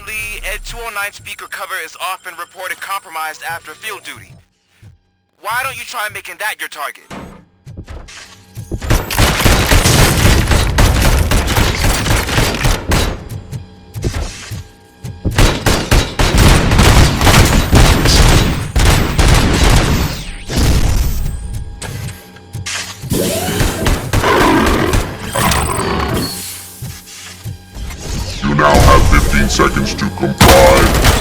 Currently, Ed 209 speaker cover is often reported compromised after field duty. Why don't you try making that your target? You now have 15 seconds to comply.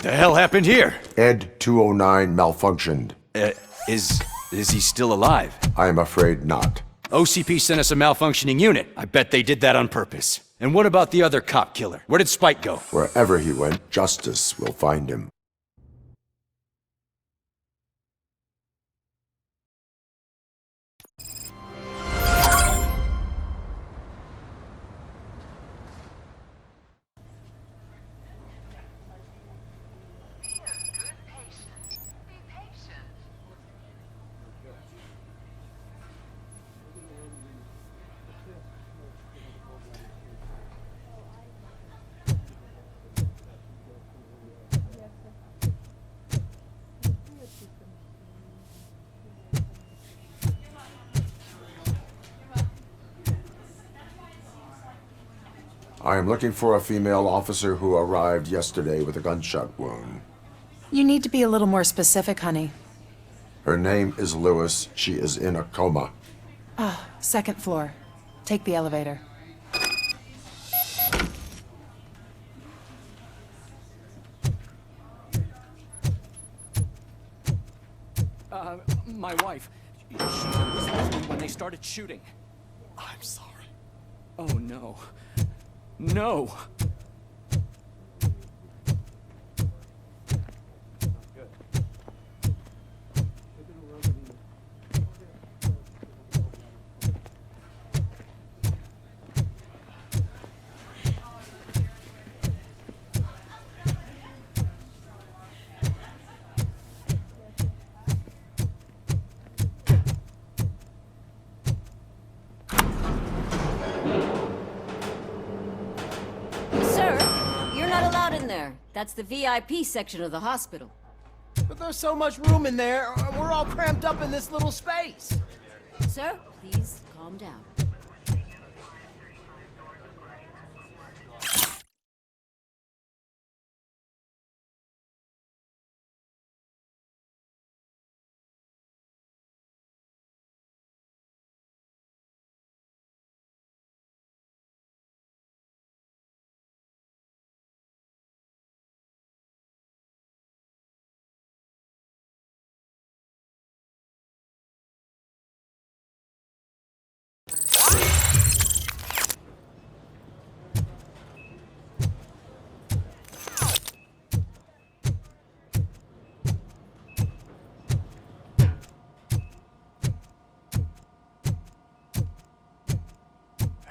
The hell happened here? Ed 209 malfunctioned. Is he still alive? I am afraid not. OCP sent us a malfunctioning unit. I bet they did that on purpose. And what about the other cop killer? Where did Spike go? Wherever he went, justice will find him. I am looking for a female officer who arrived yesterday with a gunshot wound. You need to be a little more specific, honey. Her name is Lewis. She is in a coma. Second floor. Take the elevator. My wife. She was with me when they started shooting. I'm sorry. Oh, no. No! That's the VIP section of the hospital. But there's so much room in there, we're all cramped up in this little space. Sir, please calm down.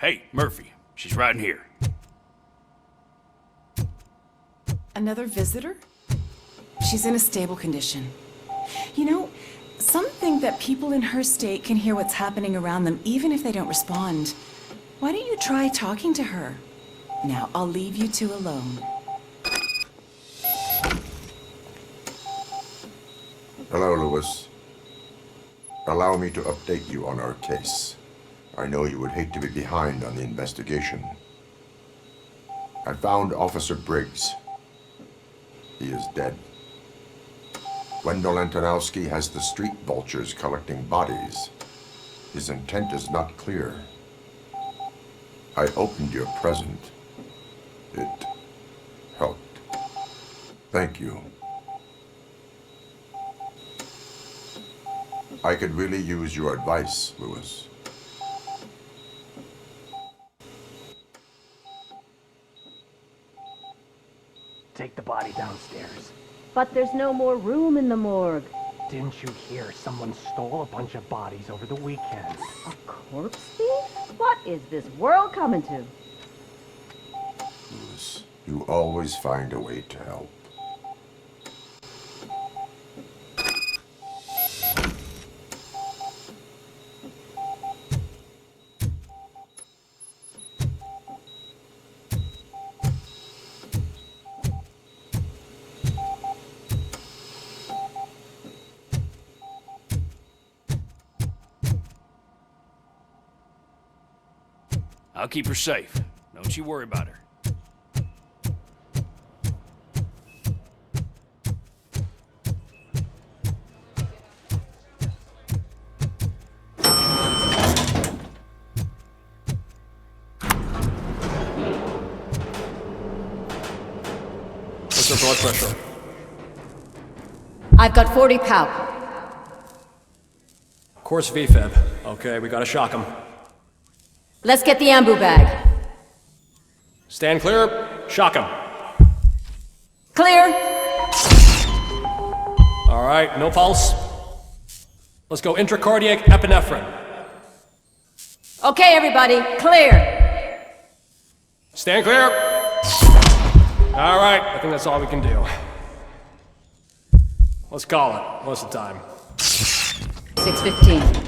Hey, Murphy. She's right in here. Another visitor? She's in a stable condition. You know, some think that people in her state can hear what's happening around them even if they don't respond. Why don't you try talking to her? Now, I'll leave you two alone. Hello, Lewis. Allow me to update you on our case. I know you would hate to be behind on the investigation. I found Officer Briggs. He is dead. Wendell Antonowski has the street vultures collecting bodies. His intent is not clear. I opened your present. It helped. Thank you. I could really use your advice, Lewis. Take the body downstairs. But there's no more room in the morgue. Didn't you hear someone stole a bunch of bodies over the weekend? A corpse thief? What is this world coming to? Lewis, you always find a way to help. I'll keep her safe. Don't you worry about her. What's her blood pressure? I've got 40 power. Course VFib. Okay, we gotta shock him. Let's get the ambu bag. Stand clear. Shock him. Clear. All right, no pulse. Let's go intracardiac epinephrine. Okay, everybody, clear. Stand clear. All right, I think that's all we can do. Let's call it. What's the time? 6:15.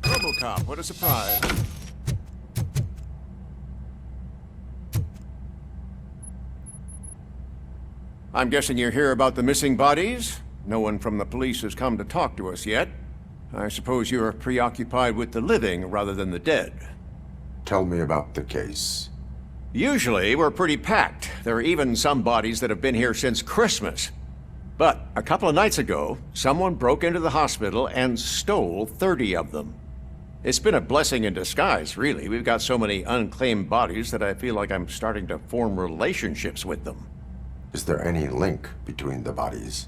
ROBOCOP, what a surprise. I'm guessing you're here about the missing bodies? No one from the police has come to talk to us yet. I suppose you're preoccupied with the living rather than the dead. Tell me about the case. Usually, we're pretty packed. There are even some bodies that have been here since Christmas. But a couple of nights ago, someone broke into the hospital and stole 30 of them. It's been a blessing in disguise, really. We've got so many unclaimed bodies that I feel like I'm starting to form relationships with them. Is there any link between the bodies?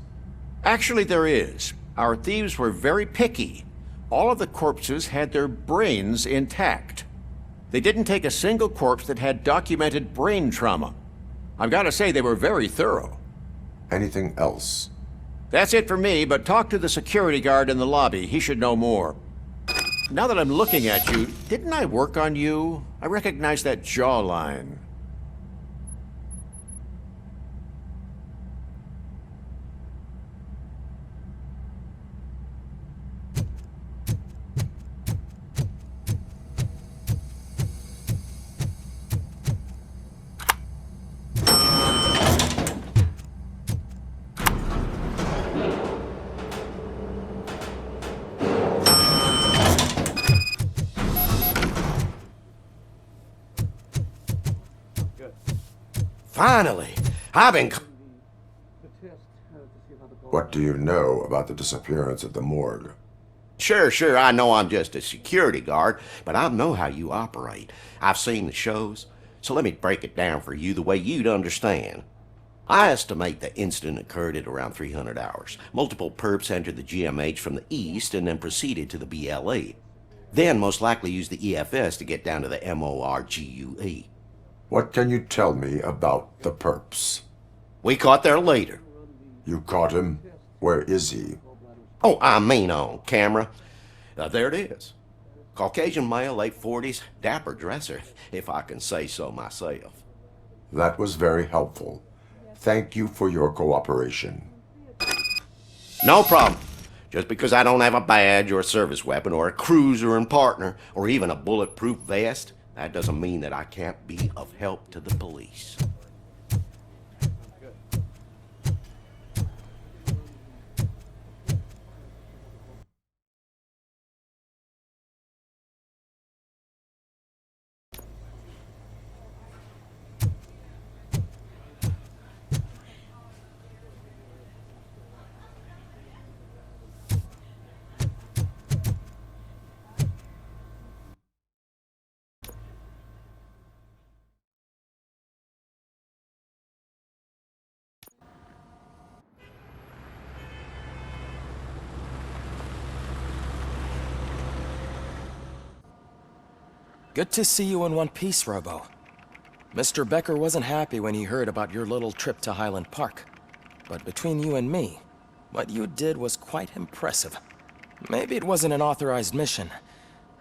Actually, there is. Our thieves were very picky. All of the corpses had their brains intact. They didn't take a single corpse that had documented brain trauma. I've got to say, they were very thorough. Anything else? That's it for me, but talk to the security guard in the lobby. He should know more. Now that I'm looking at you, didn't I work on you? I recognize that jawline. Finally, I've been... What do you know about the disappearance at the morgue? Sure, I know I'm just a security guard, but I know how you operate. I've seen the shows, so let me break it down for you the way you'd understand. I estimate the incident occurred at around 300 hours. Multiple perps entered the GMH from the east and then proceeded to the BLE. Then most likely used the EFS to get down to the MORGUE. What can you tell me about the perps? We caught their leader. You caught him? Where is he? Oh, I mean on camera. There it is. Caucasian male, late 40s, dapper dresser, if I can say so myself. That was very helpful. Thank you for your cooperation. No problem. Just because I don't have a badge or a service weapon or a cruiser and partner or even a bulletproof vest, that doesn't mean that I can't be of help to the police. Good to see you in one piece, Robo. Mr. Becker wasn't happy when he heard about your little trip to Highland Park. But between you and me, what you did was quite impressive. Maybe it wasn't an authorized mission,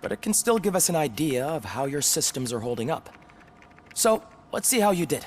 but it can still give us an idea of how your systems are holding up. So, let's see how you did.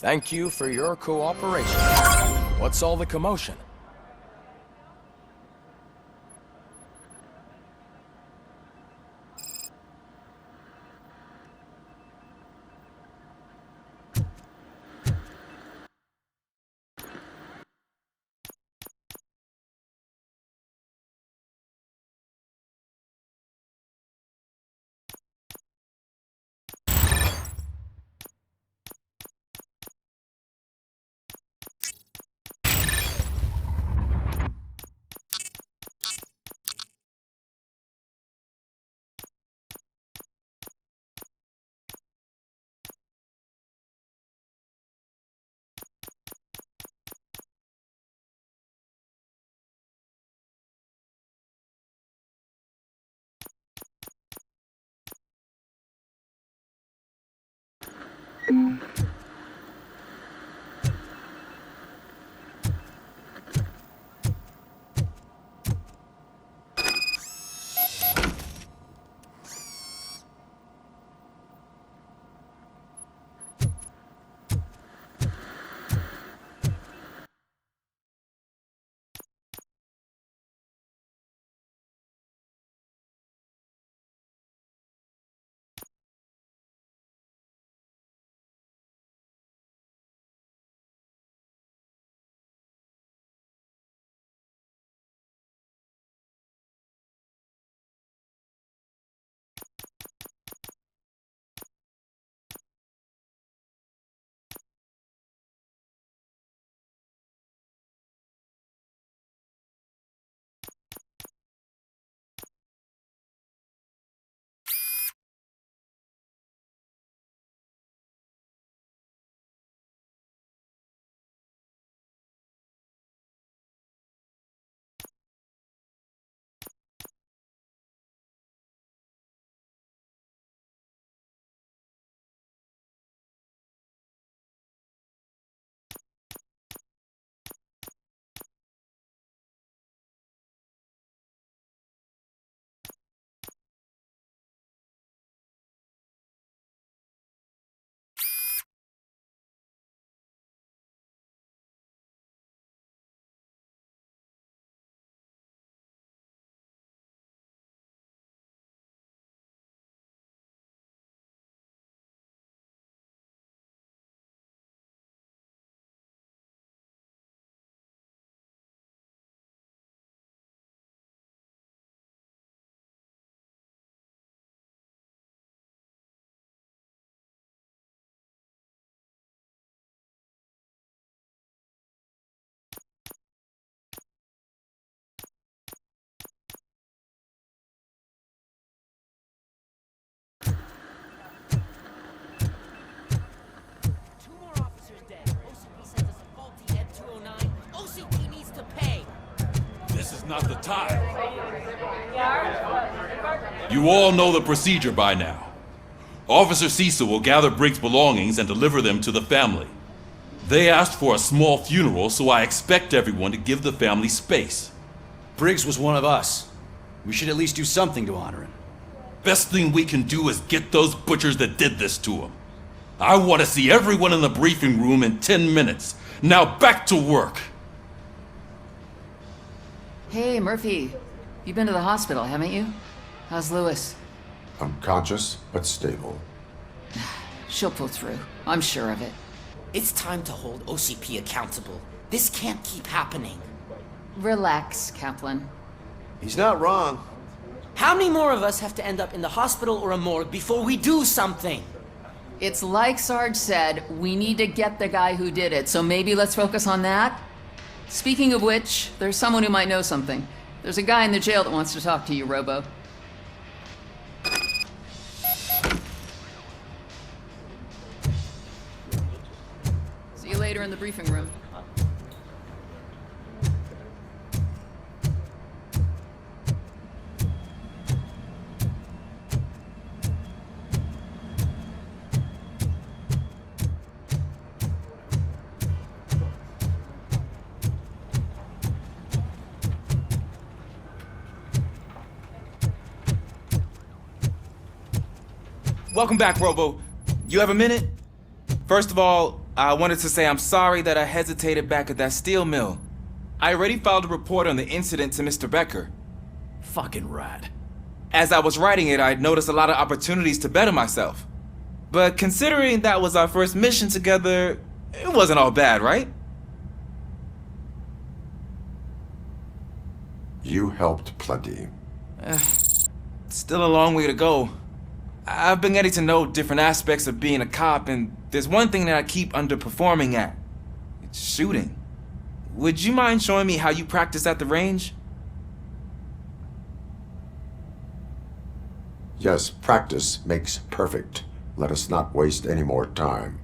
Thank you for your cooperation. What's all the commotion? Not the time. You all know the procedure by now. Officer Cecil will gather Briggs' belongings and deliver them to the family. They asked for a small funeral, so I expect everyone to give the family space. Briggs was one of us. We should at least do something to honor him. Best thing we can do is get those butchers that did this to him. I want to see everyone in the briefing room in 10 minutes. Now back to work. Hey, Murphy. You've been to the hospital, haven't you? How's Lewis? Unconscious, but stable. She'll pull through. I'm sure of it. It's time to hold OCP accountable. This can't keep happening. Relax, Kaplan. He's not wrong. How many more of us have to end up in the hospital or a morgue before we do something? It's like Sarge said, we need to get the guy who did it, so maybe let's focus on that? Speaking of which, there's someone who might know something. There's a guy in the jail that wants to talk to you, Robo. See you later in the briefing room. Welcome back, Robo. You have a minute? First of all, I wanted to say I'm sorry that I hesitated back at that steel mill. I already filed a report on the incident to Mr. Becker. Fucking rad. As I was writing it, I noticed a lot of opportunities to better myself. But considering that was our first mission together, it wasn't all bad, right? You helped plenty. Still a long way to go. I've been getting to know different aspects of being a cop, and there's one thing that I keep underperforming at. It's shooting. Would you mind showing me how you practice at the range? Yes, practice makes perfect. Let us not waste any more time.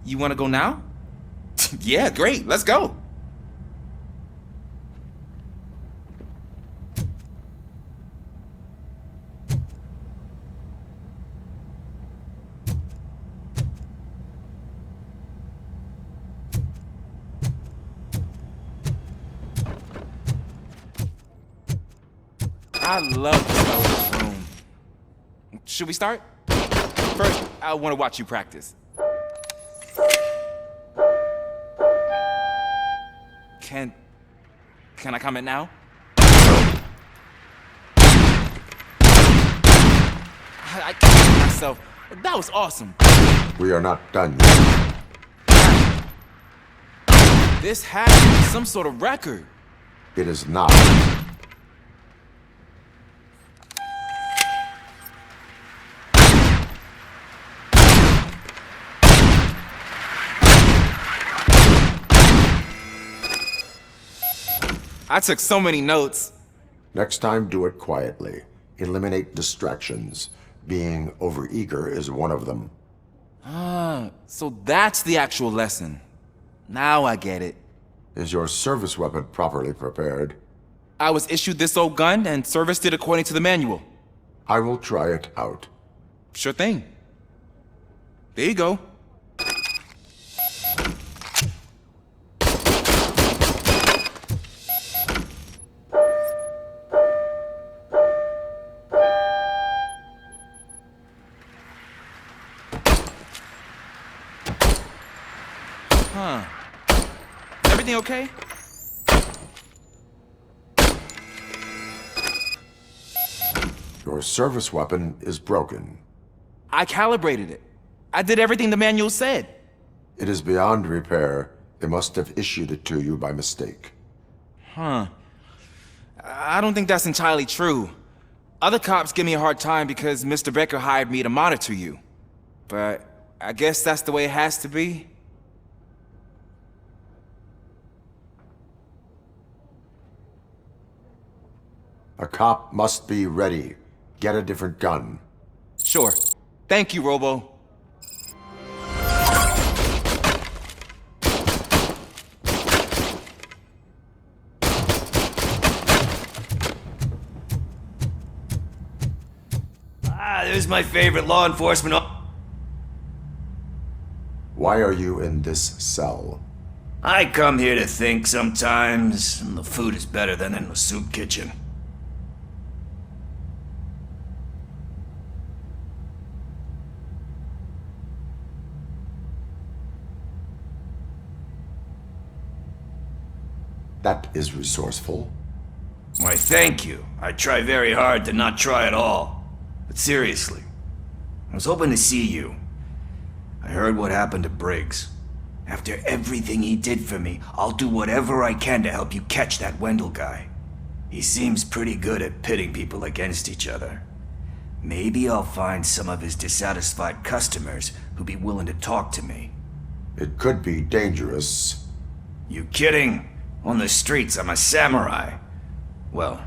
You want to go now? Yeah, great. Let's go. I love the smell of this room. Should we start? First, I want to watch you practice. Can I comment now? I can't see myself. That was awesome. We are not done yet. This has to be some sort of record. It is not. I took so many notes. Next time, do it quietly. Eliminate distractions. Being overeager is one of them. Ah, so that's the actual lesson. Now I get it. Is your service weapon properly prepared? I was issued this old gun and serviced it according to the manual. I will try it out. Sure thing. There you go. Huh. Is everything okay? Your service weapon is broken. I calibrated it. I did everything the manual said. It is beyond repair. They must have issued it to you by mistake. Huh. I don't think that's entirely true. Other cops give me a hard time because Mr. Becker hired me to monitor you. But I guess that's the way it has to be. A cop must be ready. Get a different gun. Sure. Thank you, Robo. There's my favorite law enforcement. Why are you in this cell? I come here to think sometimes, and the food is better than in the soup kitchen. That is resourceful. Why, thank you. I try very hard to not try at all. But seriously, I was hoping to see you. I heard what happened to Briggs. After everything he did for me, I'll do whatever I can to help you catch that Wendell guy. He seems pretty good at pitting people against each other. Maybe I'll find some of his dissatisfied customers who'd be willing to talk to me. It could be dangerous. You kidding? On the streets, I'm a samurai. Well,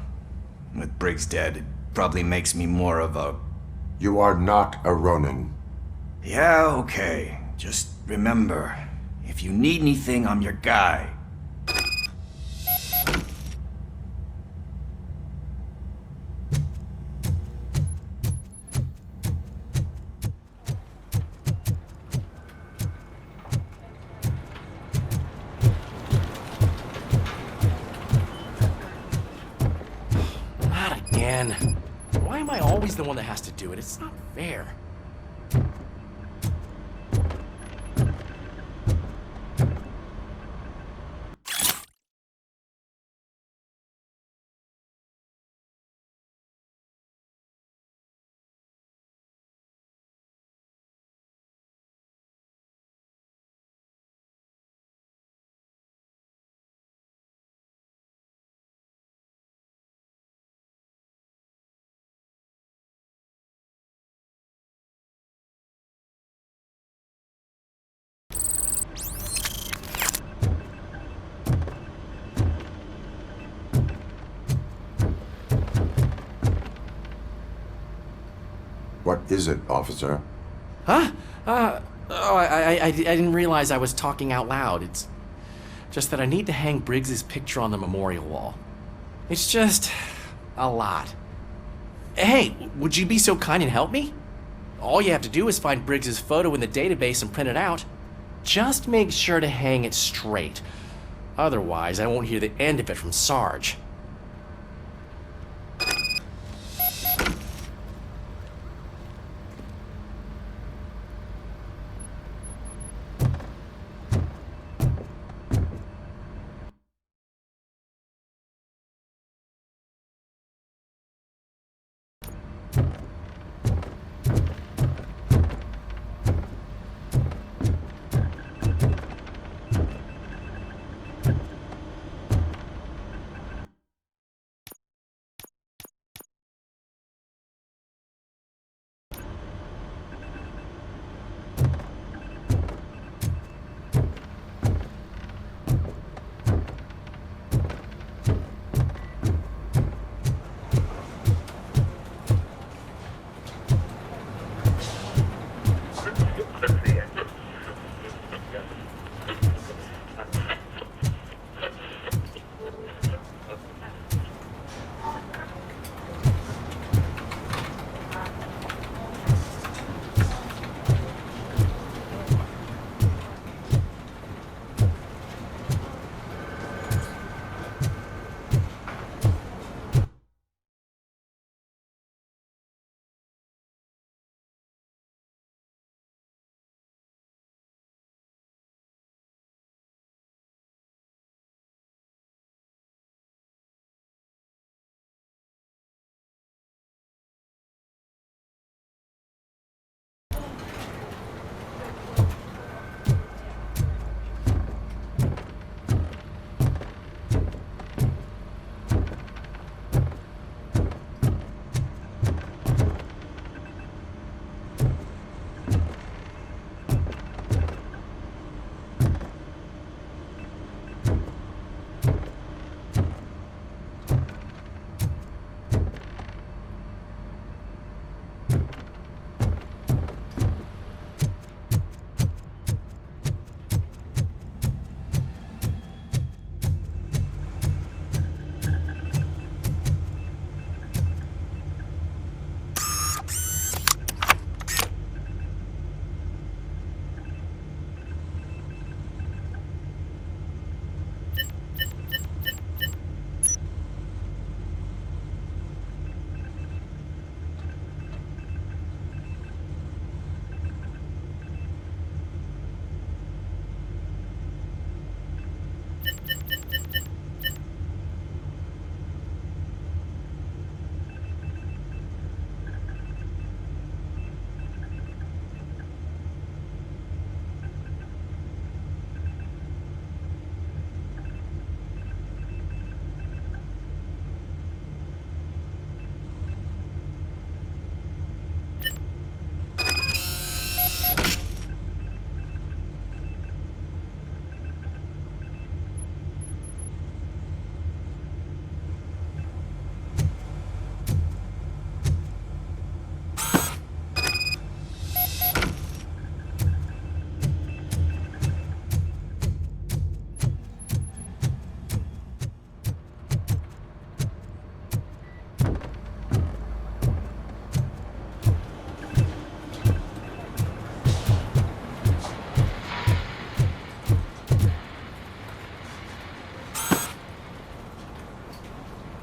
With Briggs dead, it probably makes me more of a... You are not a Ronin. Yeah, okay. Just remember, if you need anything, I'm your guy. Not again. Why am I always the one that has to do it? It's not fair. What is it, officer? Huh? I didn't realize I was talking out loud. It's just that I need to hang Briggs's picture on the memorial wall. It's just a lot. Hey, would you be so kind and help me? All you have to do is find Briggs's photo in the database and print it out. Just make sure to hang it straight. Otherwise, I won't hear the end of it from Sarge.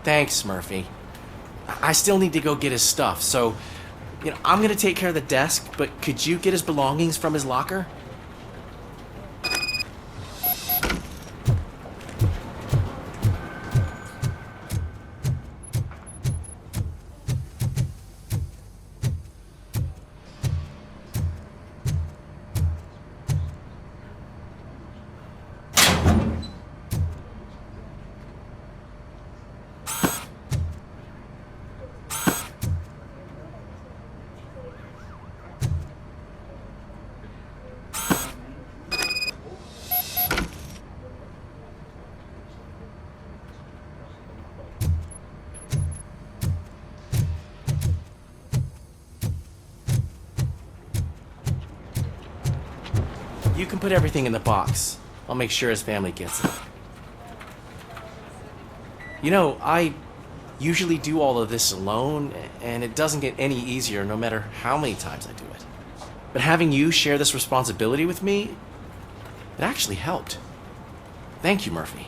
Thanks, Murphy. I still need to go get his stuff, so, I'm gonna take care of the desk, but could you get his belongings from his locker? You can put everything in the box. I'll make sure his family gets it. I usually do all of this alone, and it doesn't get any easier no matter how many times I do it. But having you share this responsibility with me, it actually helped. Thank you, Murphy.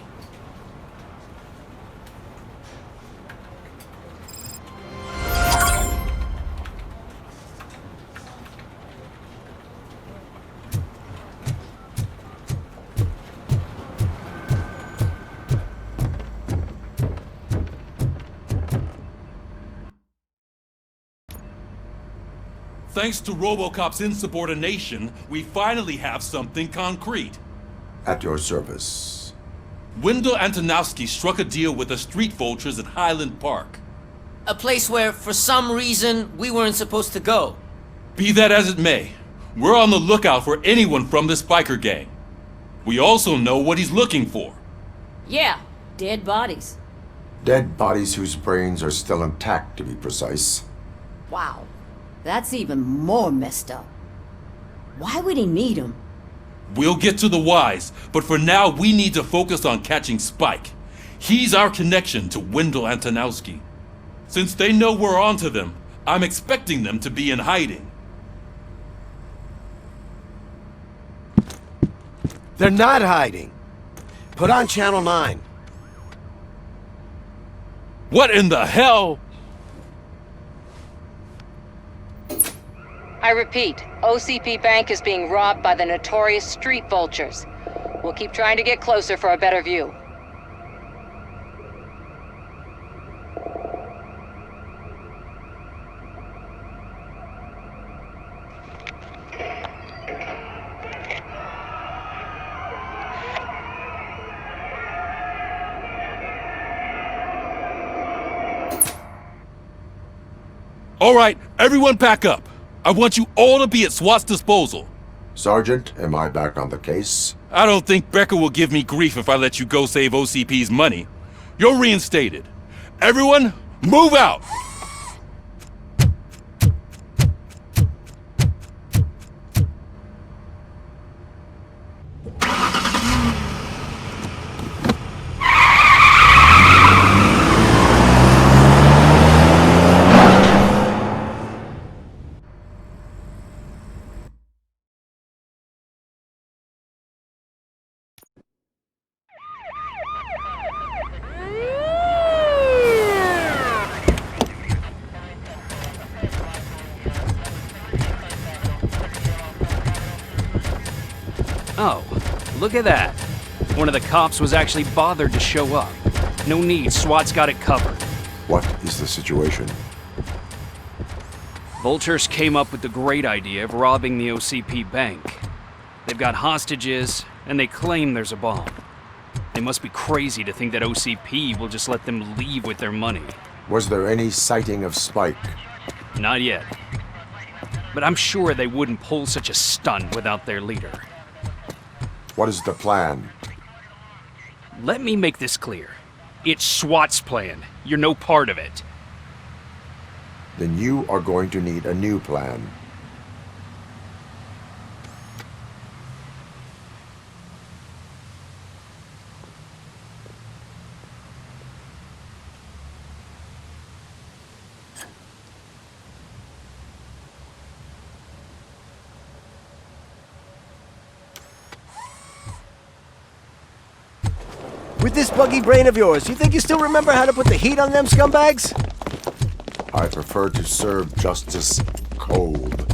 Thanks to ROBOCOP's insubordination, we finally have something concrete. At your service. Wendell Antonowski struck a deal with the street vultures at Highland Park. A place where, for some reason, we weren't supposed to go. Be that as it may, we're on the lookout for anyone from this biker gang. We also know what he's looking for. Yeah, dead bodies. Dead bodies whose brains are still intact, to be precise. Wow, that's even more messed up. Why would he need them? We'll get to the whys, but for now we need to focus on catching Spike. He's our connection to Wendell Antonowski. Since they know we're onto them, I'm expecting them to be in hiding. They're not hiding. Put on Channel 9. What in the hell? I repeat, OCP Bank is being robbed by the notorious street vultures. We'll keep trying to get closer for a better view. All right, everyone pack up. I want you all to be at SWAT's disposal. Sergeant, am I back on the case? I don't think Becker will give me grief if I let you go save OCP's money. You're reinstated. Everyone, move out! Oh, look at that. One of the cops was actually bothered to show up. No need, SWAT's got it covered. What is the situation? Vultures came up with the great idea of robbing the OCP bank. They've got hostages, and they claim there's a bomb. They must be crazy to think that OCP will just let them leave with their money. Was there any sighting of Spike? Not yet. But I'm sure they wouldn't pull such a stunt without their leader. What is the plan? Let me make this clear. It's SWAT's plan. You're no part of it. Then you are going to need a new plan. With this buggy brain of yours, you think you still remember how to put the heat on them scumbags? I prefer to serve justice cold.